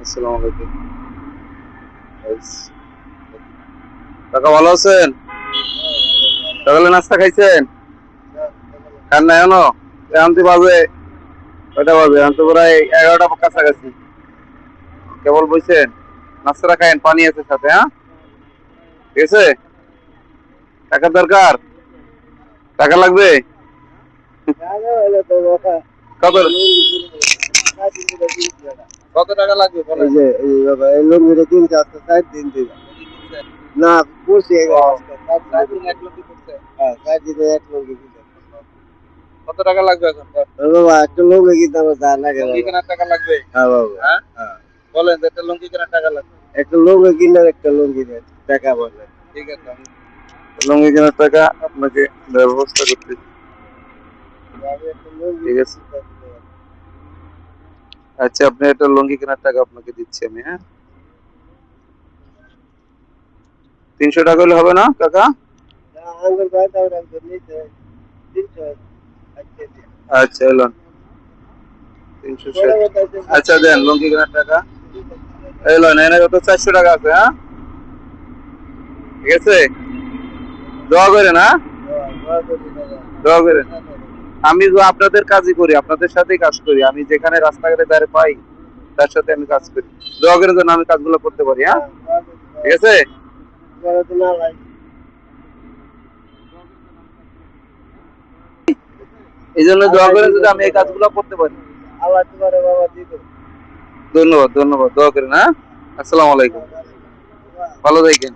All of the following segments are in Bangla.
আসসালামু আলাইকুম। কাকা ভালো আছেন? সকালে নাস্তা খাইছেন? খান না এখনো? এখন তো বাজে কয়টা বাজে? এখন তো প্রায় 11টা কাছাকাছি। কেবল বইছেন? নাস্তাটা খায়েন, পানি আছে সাথে, হ্যাঁ? ঠিক আছে? টাকা দরকার? টাকা লাগবে? কত কত টাকা লাগবে বলেন? এই লুঙ্গিটা কিনতে আসতে 4 দিন দিবে না পড়ছি আজকে 4 দিন 1 লক্ষ করছে। 4 দিনে 1 লুঙ্গি কিনতে কত টাকা লাগবে এখন? বাবা একটা লুঙ্গি কিনতে আমার তা লাগে লুঙ্গি বাবা। কেনার টাকা লাগবে? হ্যাঁ বাবা, হ্যাঁ? হ্যাঁ। বলেন যে একটা লুঙ্গি কেনার টাকা লাগবে। একটা লুঙ্গি কিনলে একটা লুঙ্গি দেন টাকা বলে। ঠিক আছে, আমি লুঙ্গি কেনার টাকা আপনাকে ব্যবস্থা করতেছি। আমি একটা লুঙ্গি ঠিক আছে? কিনতে আসতে হবে। আচ্ছা, আপনি একটা লুঙ্গি কেনার টাকা আপনাকে দিচ্ছি আমি, হ্যাঁ? 300 টাকা হলে হবে না কাকা? না আঙ্গুর বাদ আর একজন নিতে 300 আজকে দিন। আচ্ছা, এলন 360। বড় কথা আছে আচ্ছা, দেন লুঙ্গি কেনার টাকা। এলন এনে কত 400 টাকা আছে, হ্যাঁ? ঠিক আছে, দোয়া করেন, হ্যাঁ? দোয়া করি বাবা। দোয়া করেন। আমি তো আপনাদের কাজই করি, আপনাদের সাথেই কাজ করি। আমি যেখানে রাস্তাঘাটে দাঁড়িয়ে পাই তার সাথে আমি কাজ করি। দোয়া করেন যেন আমি কাজগুলো করতে পারি, হ্যাঁ? দোয়া করি ঠিক বাবা। আছে? বড় তো না লাগে। এই জন্য দোয়া আল্লাহ করেন দিবে যদি আমি এই তোমারে কাজগুলো করতে পারি। আল্লাহ তোমারে বাবা দিবে। ধন্যবাদ, ধন্যবাদ। দোয়া করেন, হ্যাঁ? আসসালামু আলাইকুম। ভালো থাকেন।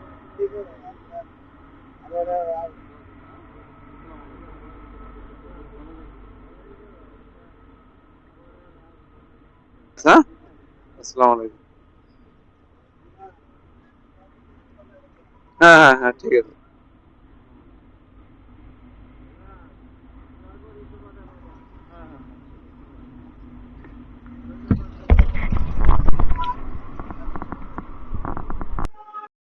হ্যাঁ, আসসালামু আলাইকুম। হ্যাঁ, হ্যাঁ, হ্যাঁ, ঠিক আছে।